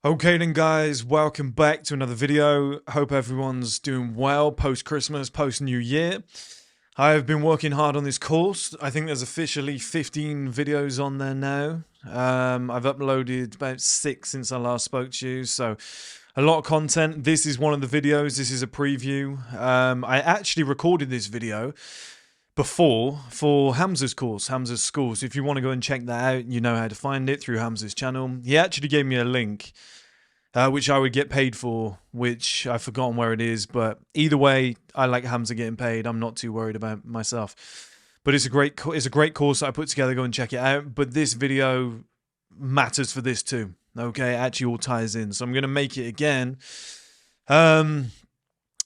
Okay then guys, welcome back to another video. Hope everyone's doing well post-Christmas, post-New Year. I have been working hard on this course. I think there's officially 15 videos on there now. I've uploaded about 6 since I last spoke to you, so a lot of content. This is one of the videos, this is a preview. I actually recorded this video before for Hamza's course, Hamza's school. So if you want to go and check that out, you know how to find it through Hamza's channel. He actually gave me a link, which I would get paid for, which I've forgotten where it is. But either way, I like Hamza getting paid. I'm not too worried about myself. But it's a great course that I put together. Go and check it out. But this video matters for this too. Okay, it actually all ties in. So I'm going to make it again.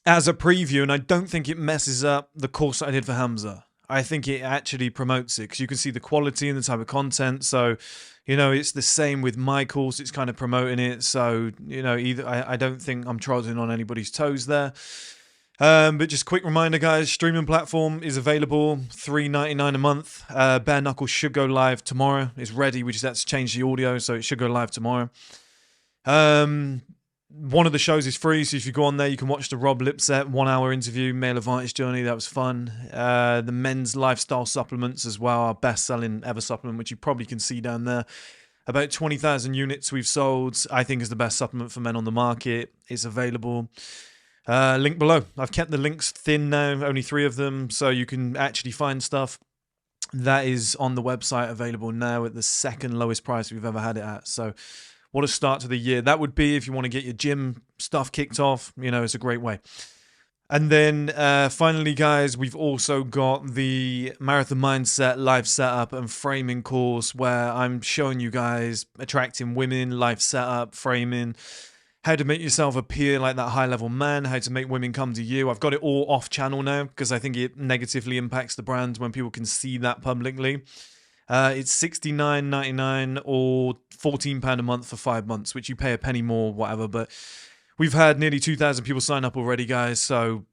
As a preview, and I don't think it messes up the course that I did for Hamza. I think it actually promotes it because you can see the quality and the type of content. So, you know, it's the same with my course. It's kind of promoting it. So, you know, I don't think I'm trotting on anybody's toes there. But just quick reminder, guys, streaming platform is available, $3.99 a month. Bare Knuckle should go live tomorrow. It's ready. We just had to change the audio, so it should go live tomorrow. One of the shows is free, so if you go on there, you can watch the Rob Lipset 1-hour interview, Male Advantage Journey. That was fun. The men's lifestyle supplements as well, our best-selling ever supplement, which you probably can see down there. About 20,000 units we've sold. I think is the best supplement for men on the market. It's available. Link below. I've kept the links thin now, only 3 of them, so you can actually find stuff. That is on the website, available now at the second lowest price we've ever had it at. So what a start to the year. That would be if you want to get your gym stuff kicked off. You know, it's a great way. And then finally, guys, we've also got the Marathon Mindset live setup and framing course where I'm showing you guys attracting women, live setup, framing, how to make yourself appear like that high-level man, how to make women come to you. I've got it all off-channel now because I think it negatively impacts the brand when people can see that publicly. It's $69.99 or £14 a month for 5 months, which you pay a penny more, whatever. But we've had nearly 2,000 people sign up already, guys. So,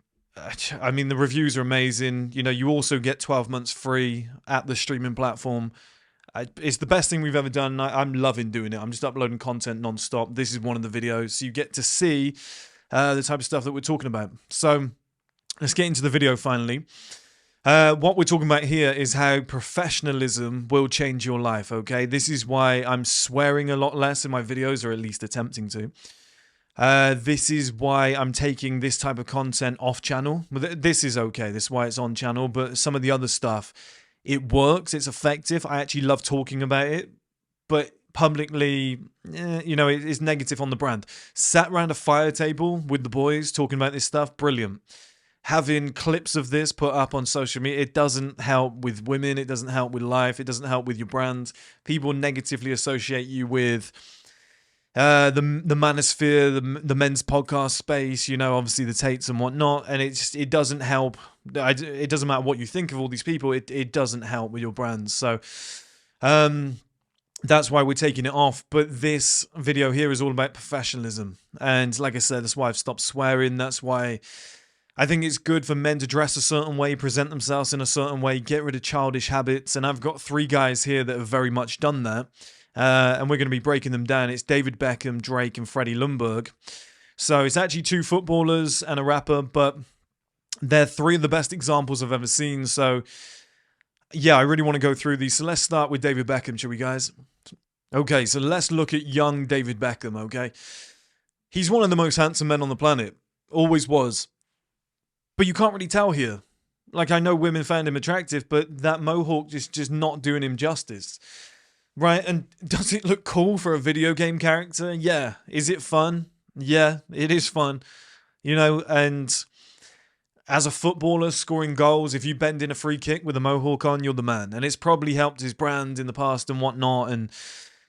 I mean, the reviews are amazing. You know, you also get 12 months free at the streaming platform. It's the best thing we've ever done. I'm loving doing it. I'm just uploading content non-stop. This is one of the videos. So you get to see the type of stuff that we're talking about. So let's get into the video finally. What we're talking about here is how professionalism will change your life, okay? This is why I'm swearing a lot less in my videos, or at least attempting to. This is why I'm taking this type of content off channel. This is okay, this is why it's on channel, but some of the other stuff, it works, it's effective. I actually love talking about it, but publicly, you know, it's negative on the brand. Sat around a fire table with the boys talking about this stuff, brilliant. Having clips of this put up on social media, it doesn't help with women, it doesn't help with life, it doesn't help with your brand. People negatively associate you with the manosphere, the men's podcast space, you know, obviously the Tates and whatnot, and it doesn't help. It doesn't matter what you think of all these people, it doesn't help with your brand. So that's why we're taking it off. But this video here is all about professionalism, and like I said, that's why I've stopped swearing. That's why I think it's good for men to dress a certain way, present themselves in a certain way, get rid of childish habits. And I've got 3 guys here that have very much done that. And we're going to be breaking them down. It's David Beckham, Drake, and Freddie Ljungberg. So it's actually 2 footballers and a rapper, but they're 3 of the best examples I've ever seen. So yeah, I really want to go through these. So let's start with David Beckham, shall we, guys? Okay, so let's look at young David Beckham, okay? He's one of the most handsome men on the planet. Always was. But you can't really tell here. Like, I know women found him attractive, but that mohawk is just not doing him justice. Right? And does it look cool for a video game character? Yeah. Is it fun? Yeah, it is fun. You know, and as a footballer scoring goals, if you bend in a free kick with a mohawk on, you're the man. And it's probably helped his brand in the past and whatnot. And,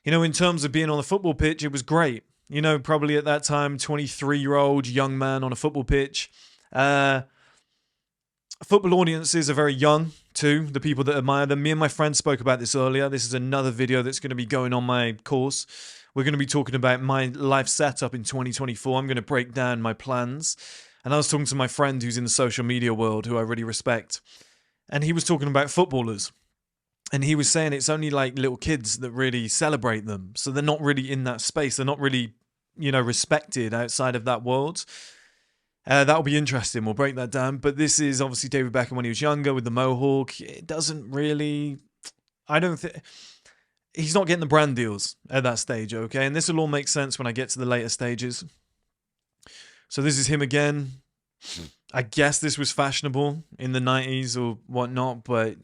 you know, in terms of being on the football pitch, it was great. You know, probably at that time, 23-year-old young man on a football pitch. Football audiences are very young too, the people that admire them. Me and my friend spoke about this earlier. This is another video that's going to be going on my course. We're going to be talking about my life setup in 2024. I'm going to break down my plans. And I was talking to my friend who's in the social media world, who I really respect. And he was talking about footballers. And he was saying it's only like little kids that really celebrate them. So they're not really in that space. They're not really respected outside of that world. That'll be interesting. We'll break that down. But this is obviously David Beckham when he was younger with the mohawk. It doesn't really... I don't think... He's not getting the brand deals at that stage, okay? And this will all make sense when I get to the later stages. So this is him again. I guess this was fashionable in the 90s or whatnot, but,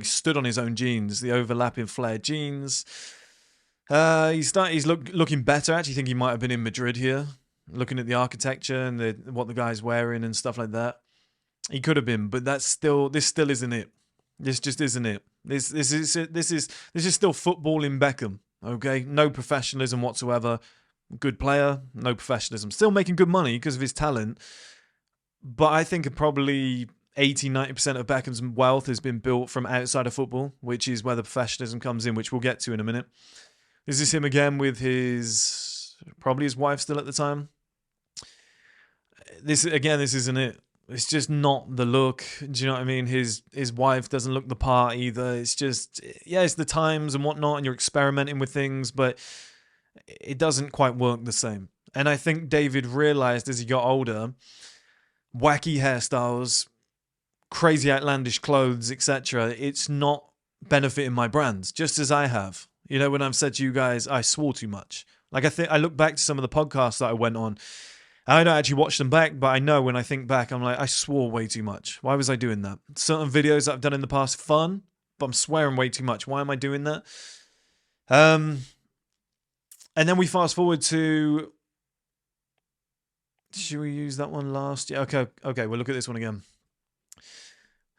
stood on his own jeans, the overlapping flared jeans. He's looking better. I actually think he might have been in Madrid here, looking at the architecture and what the guy's wearing and stuff like that. He could have been, but this still isn't it. This just isn't it. This is still footballing Beckham. Okay, no professionalism whatsoever. Good player, no professionalism. Still making good money because of his talent. But I think probably 80-90% of Beckham's wealth has been built from outside of football, which is where the professionalism comes in, which we'll get to in a minute. This is him again with probably his wife still at the time. This isn't it. It's just not the look. Do you know what I mean? His wife doesn't look the part either. It's just, it's the times and whatnot, and you're experimenting with things, but it doesn't quite work the same. And I think David realized as he got older, wacky hairstyles, crazy outlandish clothes, etc., it's not benefiting my brand, just as I have. When I've said to you guys, I swore too much. Like, I look back to some of the podcasts that I went on. I don't actually watch them back, but I know when I think back, I'm like, I swore way too much. Why was I doing that? Certain videos that I've done in the past, fun, but I'm swearing way too much. Why am I doing that? And then we fast forward to... Should we use that one last? Yeah, okay, we'll look at this one again.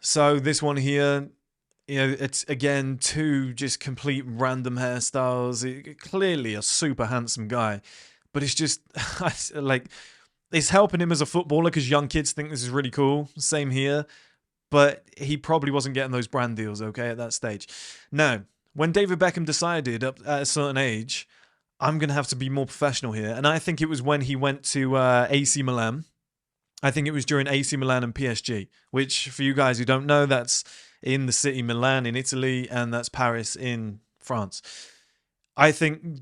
So this one here, it's again two just complete random hairstyles. Clearly a super handsome guy, but it's just like... It's helping him as a footballer because young kids think this is really cool. Same here. But he probably wasn't getting those brand deals, okay, at that stage. Now, when David Beckham decided at a certain age, I'm going to have to be more professional here. And I think it was when he went to AC Milan. I think it was during AC Milan and PSG, which for you guys who don't know, that's in the city Milan in Italy and that's Paris in France. I think...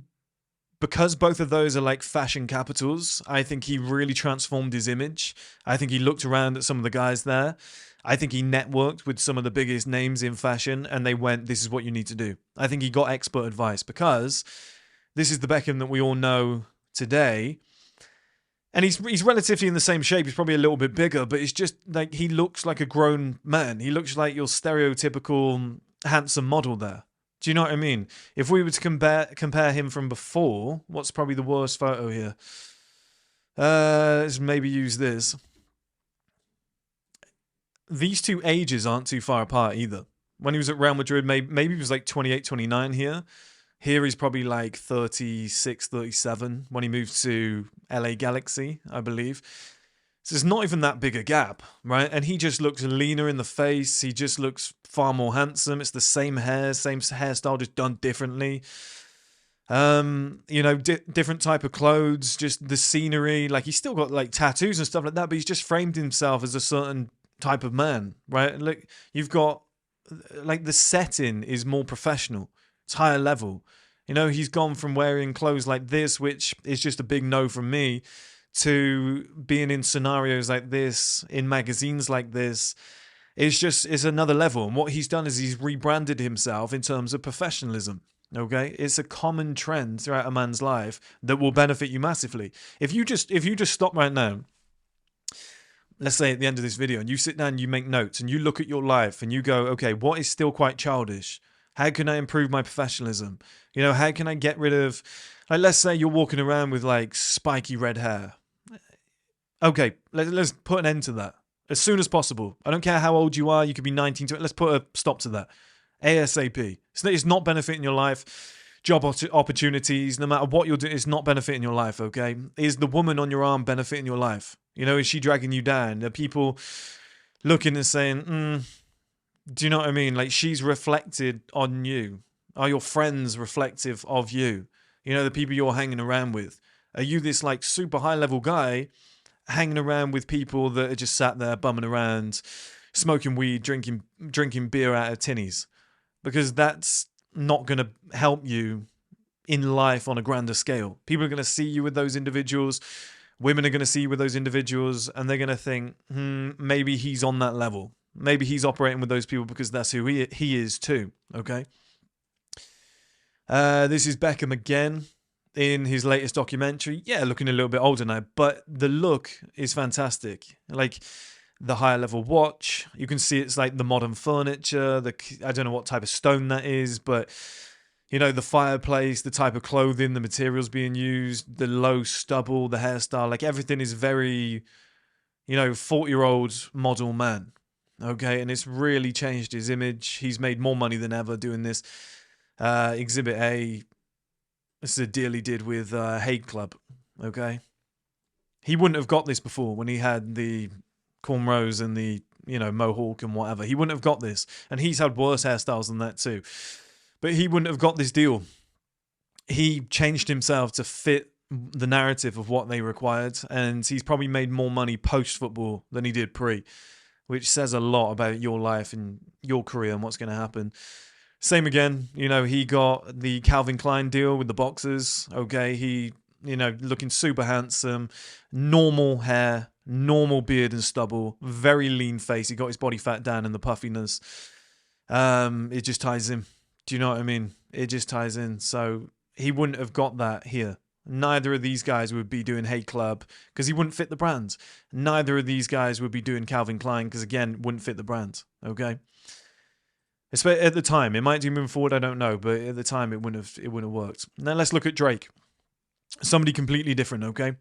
Because both of those are like fashion capitals, I think he really transformed his image. I think he looked around at some of the guys there. I think he networked with some of the biggest names in fashion and they went, this is what you need to do. I think he got expert advice because this is the Beckham that we all know today. And he's relatively in the same shape. He's probably a little bit bigger, but it's just like he looks like a grown man. He looks like your stereotypical handsome model there. Do you know what I mean? If we were to compare him from before, what's probably the worst photo here? Let's maybe use this. These two ages aren't too far apart either. When he was at Real Madrid, maybe he was like 28, 29 here. Here he's probably like 36, 37 when he moved to LA Galaxy, I believe. So it's not even that big a gap, right? And he just looks leaner in the face. He just looks far more handsome. It's the same hair, same hairstyle, just done differently. Different type of clothes, just the scenery. Like he's still got like tattoos and stuff like that, but he's just framed himself as a certain type of man, right? Like you've got like the setting is more professional. It's higher level. He's gone from wearing clothes like this, which is just a big no from me, to being in scenarios like this, in magazines like this. It's another level. And what he's done is he's rebranded himself in terms of professionalism. Okay? It's a common trend throughout a man's life that will benefit you massively. If you just stop right now, let's say at the end of this video, and you sit down and you make notes and you look at your life and you go, okay, what is still quite childish? How can I improve my professionalism? How can I get rid of, like, let's say you're walking around with like spiky red hair. Okay, let's put an end to that as soon as possible. I don't care how old you are. You could be 19. Let's put a stop to that. ASAP. It's not benefiting your life. Job opportunities, no matter what you're doing, it's not benefiting your life, okay? Is the woman on your arm benefiting your life? Is she dragging you down? Are people looking and saying, do you know what I mean? Like she's reflected on you. Are your friends reflective of you? The people you're hanging around with. Are you this like super high level guy hanging around with people that are just sat there bumming around, smoking weed, drinking beer out of tinnies? Because that's not going to help you in life on a grander scale. People are going to see you with those individuals. Women are going to see you with those individuals, and they're going to think, maybe he's on that level. Maybe he's operating with those people because that's who he is too. Okay. This is Beckham again in his latest documentary. Yeah, looking a little bit older now, but the look is fantastic. Like the higher level watch, you can see it's like the modern furniture. I don't know what type of stone that is, but you know, the fireplace, the type of clothing, the materials being used, the low stubble, the hairstyle, like everything is very, 40-year-old model man. Okay, and it's really changed his image. He's made more money than ever doing this. Exhibit A, this is a deal he did with Hague Club. Okay, he wouldn't have got this before when he had the cornrows and the mohawk and whatever. He wouldn't have got this, and he's had worse hairstyles than that too. But he wouldn't have got this deal. He changed himself to fit the narrative of what they required, and he's probably made more money post-football than he did pre, which says a lot about your life and your career and what's going to happen. Same again, he got the Calvin Klein deal with the boxers. Okay, he, looking super handsome, normal hair, normal beard and stubble, very lean face. He got his body fat down and the puffiness. It just ties in. Do you know what I mean? It just ties in. So he wouldn't have got that here. Neither of these guys would be doing Hey Club because he wouldn't fit the brand. Neither of these guys would be doing Calvin Klein because, again, wouldn't fit the brand. Okay? At the time. It might do moving forward, I don't know. But at the time, it wouldn't have worked. Now let's look at Drake. Somebody completely different, okay?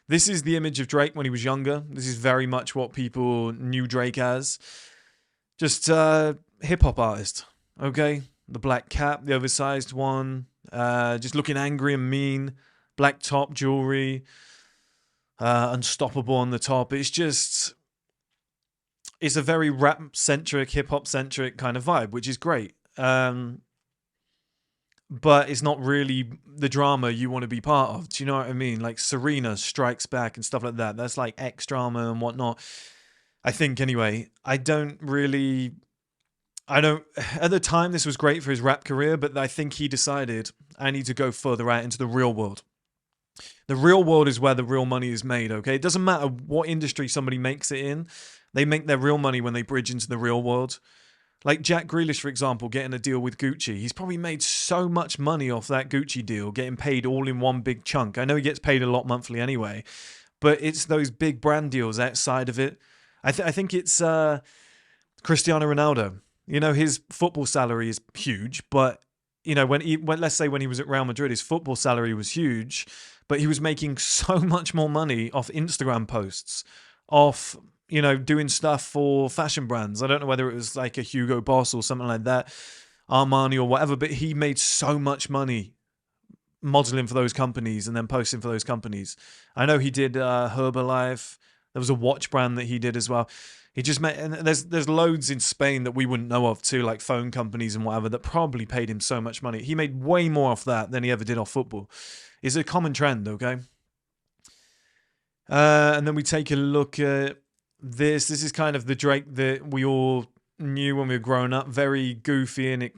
This is the image of Drake when he was younger. This is very much what people knew Drake as. Just hip-hop artist, okay? The black cap, the oversized one, just looking angry and mean, black top jewelry, unstoppable on the top. It's a very rap-centric, hip-hop-centric kind of vibe, which is great. But it's not really the drama you want to be part of. Do you know what I mean? Like Serena Strikes Back and stuff like that. That's like X-drama and whatnot. I think, anyway. At the time, this was great for his rap career, but I think he decided I need to go further out into the real world. The real world is where the real money is made, okay? It doesn't matter what industry somebody makes it in. They make their real money when they bridge into the real world. Like Jack Grealish, for example, getting a deal with Gucci. He's probably made so much money off that Gucci deal, getting paid all in one big chunk. I know he gets paid a lot monthly anyway, but it's those big brand deals outside of it. I think it's Cristiano Ronaldo. His football salary is huge, but let's say when he was at Real Madrid, his football salary was huge, but he was making so much more money off Instagram posts, off doing stuff for fashion brands. I don't know whether it was like a Hugo Boss or something like that, Armani or whatever, but he made so much money modeling for those companies and then posting for those companies. I know he did Herbalife. There was a watch brand that he did as well. He just made, and there's loads in Spain that we wouldn't know of too, like phone companies and whatever, that probably paid him so much money. He made way more off that than he ever did off football. It's a common trend, okay? And then we take a look at this. This is kind of the Drake that we all knew when we were growing up. Very goofy, and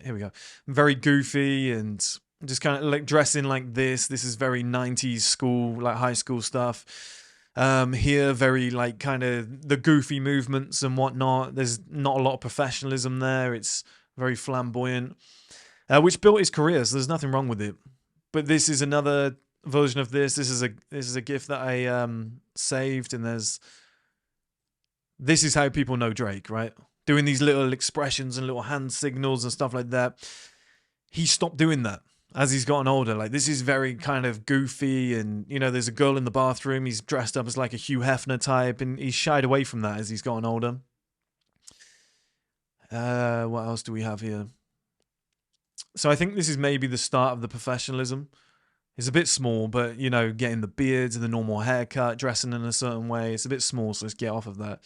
here we go. Very goofy and just kind of like dressing like this. This is very 90s school, like high school stuff. Here, very like kind of the goofy movements and whatnot. There's not a lot of professionalism there. It's very flamboyant, which built his career. So there's nothing wrong with it. But this is another version of this. This is a GIF that I saved, and this is how people know Drake, right? Doing these little expressions and little hand signals and stuff like that. He stopped doing that as he's gotten older. Like, this is very kind of goofy, and there's a girl in the bathroom. He's dressed up as like a Hugh Hefner type, and he's shied away from that as he's gotten older. What else do we have here? So I think this is maybe the start of the professionalism. It's a bit small, but, getting the beards and the normal haircut, dressing in a certain way, it's a bit small, so let's get off of that.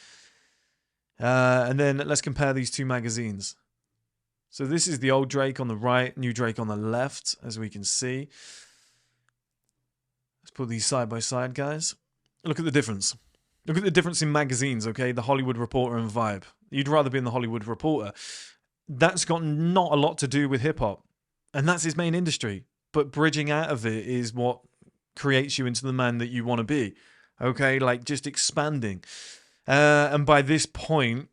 And then let's compare these two magazines. So this is the old Drake on the right, new Drake on the left, as we can see. Let's put these side by side, guys. Look at the difference. Look at the difference in magazines, okay? The Hollywood Reporter and Vibe. You'd rather be in the Hollywood Reporter. That's got not a lot to do with hip-hop. And that's his main industry. but bridging out of it is what creates you into the man that you want to be. Okay, like just expanding. And by this point,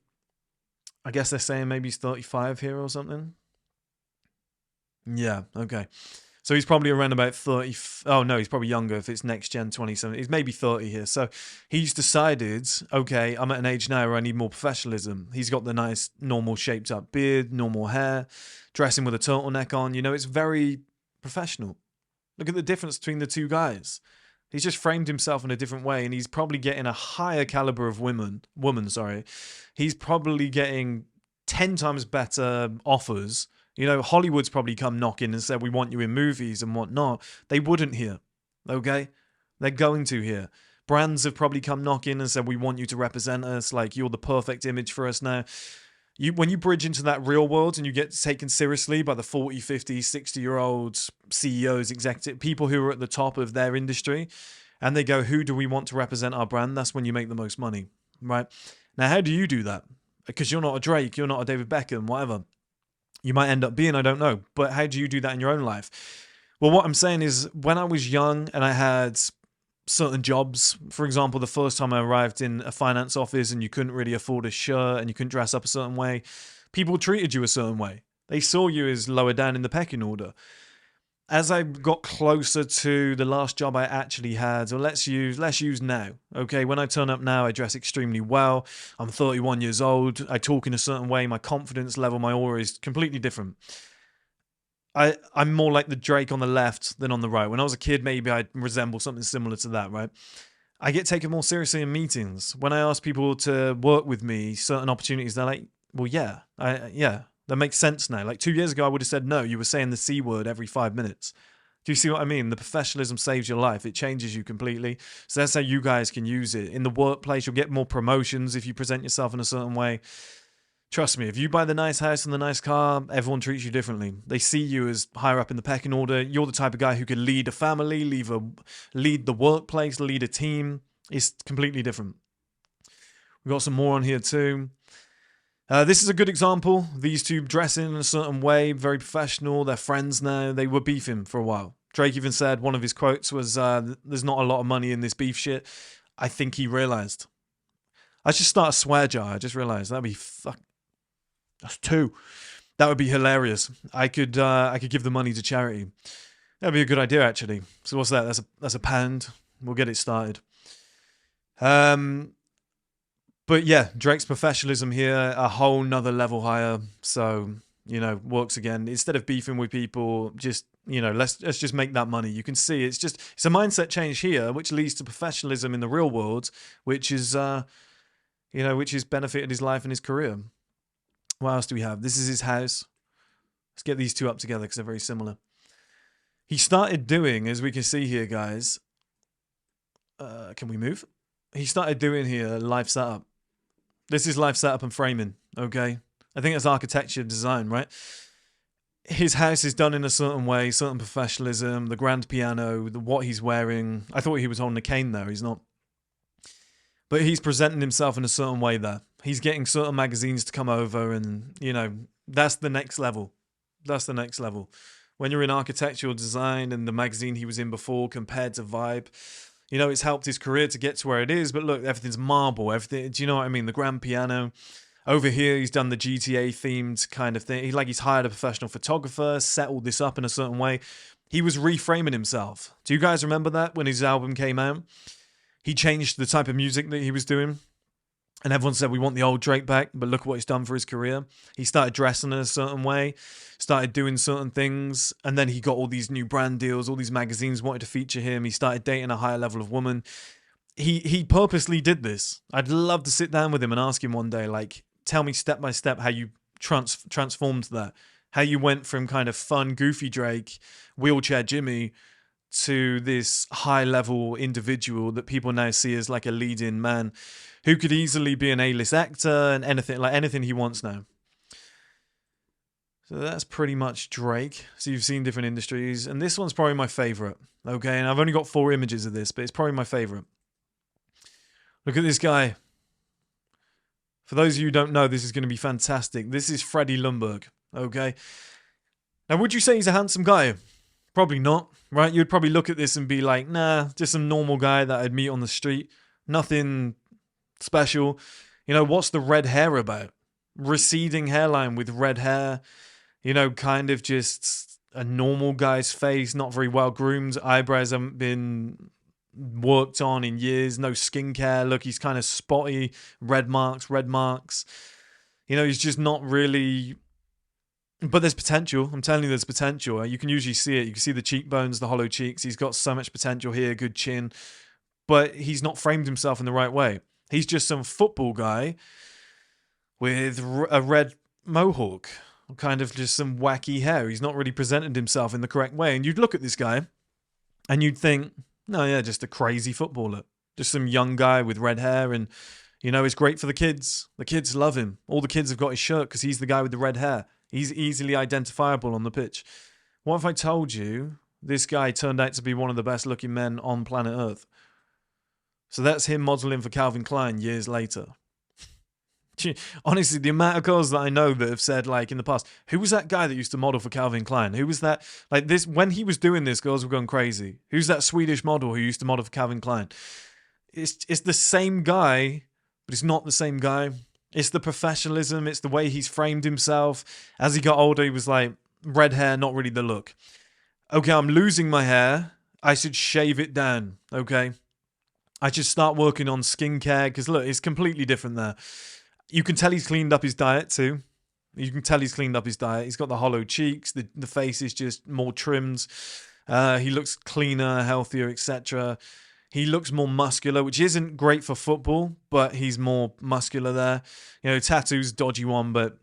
I guess they're saying maybe he's 35 here or something. Yeah, okay. So he's probably around about 30. Oh, no, he's probably younger if it's next gen 27. He's maybe 30 here. So he's decided, okay, I'm at an age now where I need more professionalism. He's got the nice, normal shaped up beard, normal hair, dressing with a turtleneck on. You know, it's very professional. Look at the difference between the two guys. He's just framed himself in a different way, and he's probably getting a higher caliber of woman. He's probably getting 10 times better offers. You know, Hollywood's probably come knocking and said, we want you in movies and whatnot. They wouldn't here, okay? They're going to here. Brands have probably come knocking and said, we want you to represent us. Like, you're the perfect image for us now. When you bridge into that real world and you get taken seriously by the 40, 50, 60-year-old CEOs, executive people who are at the top of their industry, and they go, who do we want to represent our brand? That's when you make the most money, right? Now, how do you do that? Because you're not a Drake, you're not a David Beckham, whatever. You might end up being, I don't know. But how do you do that in your own life? Well, what I'm saying is when I was young and I had certain jobs, for example, the first time I arrived in a finance office and you couldn't really afford a shirt and you couldn't dress up a certain way, people treated you a certain way. They saw you as lower down in the pecking order. As I got closer to the last job I actually had, or let's use now, okay? When I turn up now, I dress extremely well. I'm 31 years old. I talk in a certain way. My confidence level, my aura is completely different. I'm more like the Drake on the left than on the right. When I was a kid, maybe I'd resemble something similar to that, right? I get taken more seriously in meetings. When I ask people to work with me, certain opportunities, they're like, well, yeah, that makes sense now. Like 2 years ago, I would have said, no, you were saying the C word every 5 minutes. Do you see what I mean? The professionalism saves your life. It changes you completely. So that's how you guys can use it. In the workplace, you'll get more promotions if you present yourself in a certain way. Trust me, if you buy the nice house and the nice car, everyone treats you differently. They see you as higher up in the pecking order. You're the type of guy who can lead a family, lead the workplace, lead a team. It's completely different. We've got some more on here too. This is a good example. These two dressing in a certain way, very professional. They're friends now. They were beefing for a while. Drake even said, one of his quotes was, there's not a lot of money in this beef shit. I think he realized. I should start a swear jar. I just realized that'd be that's 2. That would be hilarious. I could give the money to charity. That'd be a good idea, actually. So what's that? That's a pound. We'll get it started. But yeah, Drake's professionalism here, a whole nother level higher. So, you know, works again. Instead of beefing with people, just, you know, let's just make that money. You can see it's a mindset change here, which leads to professionalism in the real world, which is, which has benefited his life and his career. What else do we have? This is his house. Let's get these two up together because they're very similar. He started doing, as we can see here, guys. Can we move? He started doing here live setup. This is live setup and framing, okay? I think that's architecture design, right? His house is done in a certain way, certain professionalism, the grand piano, what he's wearing. I thought he was holding a cane there. He's not. But he's presenting himself in a certain way there. He's getting certain magazines to come over and, you know, that's the next level. That's the next level. When you're in architectural design and the magazine he was in before compared to Vibe, you know, it's helped his career to get to where it is. But look, everything's marble. Everything. Do you know what I mean? The grand piano. Over here, he's done the GTA themed kind of thing. He's hired a professional photographer, settled this up in a certain way. He was reframing himself. Do you guys remember that when his album came out? He changed the type of music that he was doing. And everyone said, we want the old Drake back, but look at what he's done for his career. He started dressing in a certain way, started doing certain things, and then he got all these new brand deals, all these magazines wanted to feature him. He started dating a higher level of woman. He purposely did this. I'd love to sit down with him and ask him one day, like, tell me step by step how you transformed that, how you went from kind of fun, goofy Drake, wheelchair Jimmy, to this high-level individual that people now see as like a leading man who could easily be an A-list actor and anything he wants now. So that's pretty much Drake. So you've seen different industries, and this one's probably my favorite. Okay, and I've only got 4 images of this, but it's probably my favorite. Look at this guy. For those of you who don't know, this is going to be fantastic. This is Freddie Lumberg. Okay. Now, would you say he's a handsome guy? Probably not, right? You'd probably look at this and be like, nah, just some normal guy that I'd meet on the street. Nothing special. What's the red hair about? Receding hairline with red hair, kind of just a normal guy's face, not very well groomed. Eyebrows haven't been worked on in years. No skincare. Look, he's kind of spotty. Red marks. He's just not really. But there's potential. I'm telling you, there's potential. You can usually see it. You can see the cheekbones, the hollow cheeks. He's got so much potential here, good chin. But he's not framed himself in the right way. He's just some football guy with a red mohawk, kind of just some wacky hair. He's not really presented himself in the correct way. And you'd look at this guy and you'd think, no, yeah, just a crazy footballer. Just some young guy with red hair. And, it's great for the kids. The kids love him. All the kids have got his shirt because he's the guy with the red hair. He's easily identifiable on the pitch. What if I told you this guy turned out to be one of the best looking men on planet Earth? So that's him modeling for Calvin Klein years later. Honestly, the amount of girls that I know that have said, like, in the past, who was that guy that used to model for Calvin Klein? Who was that? Like, this, when he was doing this, girls were going crazy. Who's that Swedish model who used to model for Calvin Klein? It's the same guy, but it's not the same guy. It's the professionalism. It's the way he's framed himself. As he got older, he was like, red hair, not really the look. Okay, I'm losing my hair. I should shave it down, okay? I should start working on skincare, because look, it's completely different there. You can tell he's cleaned up his diet too. He's got the hollow cheeks. The face is just more trimmed. He looks cleaner, healthier, etc. He looks more muscular, which isn't great for football, but he's more muscular there. Tattoos, dodgy one, but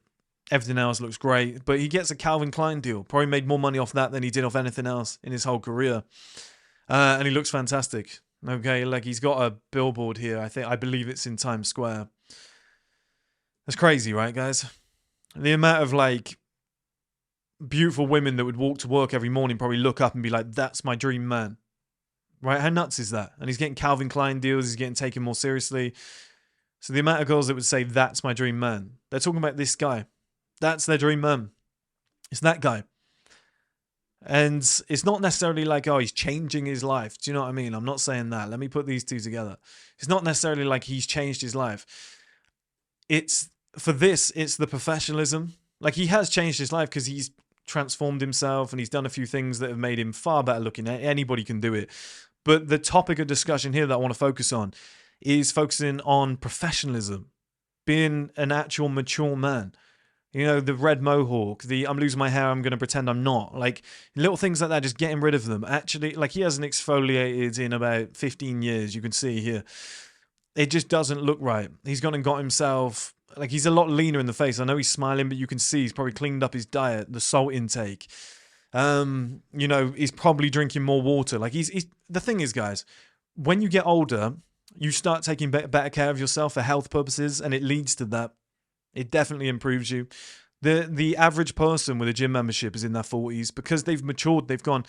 everything else looks great. But he gets a Calvin Klein deal. Probably made more money off that than he did off anything else in his whole career. And he looks fantastic. Okay, like he's got a billboard here. I believe it's in Times Square. That's crazy, right, guys? The amount of like beautiful women that would walk to work every morning probably look up and be like, that's my dream man. Right? How nuts is that? And he's getting Calvin Klein deals. He's getting taken more seriously. So the amount of girls that would say, that's my dream man. They're talking about this guy. That's their dream man. It's that guy. And it's not necessarily like, oh, he's changing his life. Do you know what I mean? I'm not saying that. Let me put these two together. It's not necessarily like he's changed his life. It's the professionalism. Like, he has changed his life because he's transformed himself and he's done a few things that have made him far better looking. Anybody can do it. But the topic of discussion here that I want to focus on is focusing on professionalism, being an actual mature man. The red mohawk, I'm losing my hair, I'm going to pretend I'm not. Like, little things like that, just getting rid of them. Actually, like, he hasn't exfoliated in about 15 years, you can see here. It just doesn't look right. He's gone and got himself, like, he's a lot leaner in the face. I know he's smiling, but you can see he's probably cleaned up his diet, the salt intake. He's probably drinking more water. Like, he's the thing is, guys, when you get older, you start taking better care of yourself for health purposes, and it leads to that. It definitely improves you. The average person with a gym membership is in their 40s because they've matured. They've gone,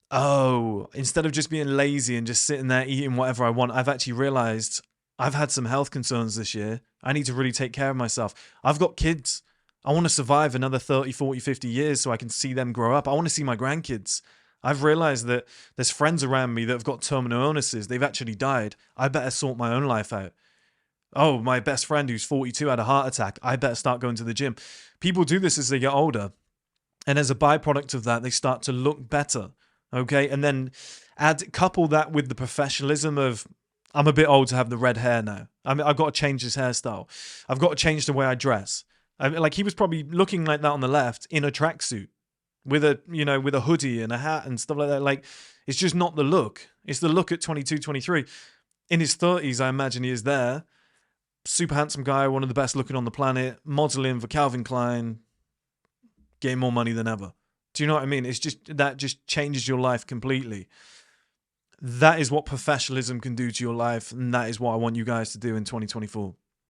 oh, instead of just being lazy and just sitting there eating whatever I want, I've actually realized I've had some health concerns this year. I need to really take care of myself. I've got kids. I want to survive another 30, 40, 50 years so I can see them grow up. I want to see my grandkids. I've realized that there's friends around me that have got terminal illnesses. They've actually died. I better sort my own life out. Oh, my best friend who's 42 had a heart attack. I better start going to the gym. People do this as they get older. And as a byproduct of that, they start to look better. Okay? And then couple that with the professionalism of, I'm a bit old to have the red hair now. I've got to change this hairstyle. I've got to change the way I dress. Like, he was probably looking like that on the left in a tracksuit with a hoodie and a hat and stuff like that. Like, it's just not the look. It's the look at 22, 23. In his 30s, I imagine he is there. Super handsome guy, one of the best looking on the planet, modeling for Calvin Klein, getting more money than ever. Do you know what I mean? It's just, that just changes your life completely. That is what professionalism can do to your life, and that is what I want you guys to do in 2024.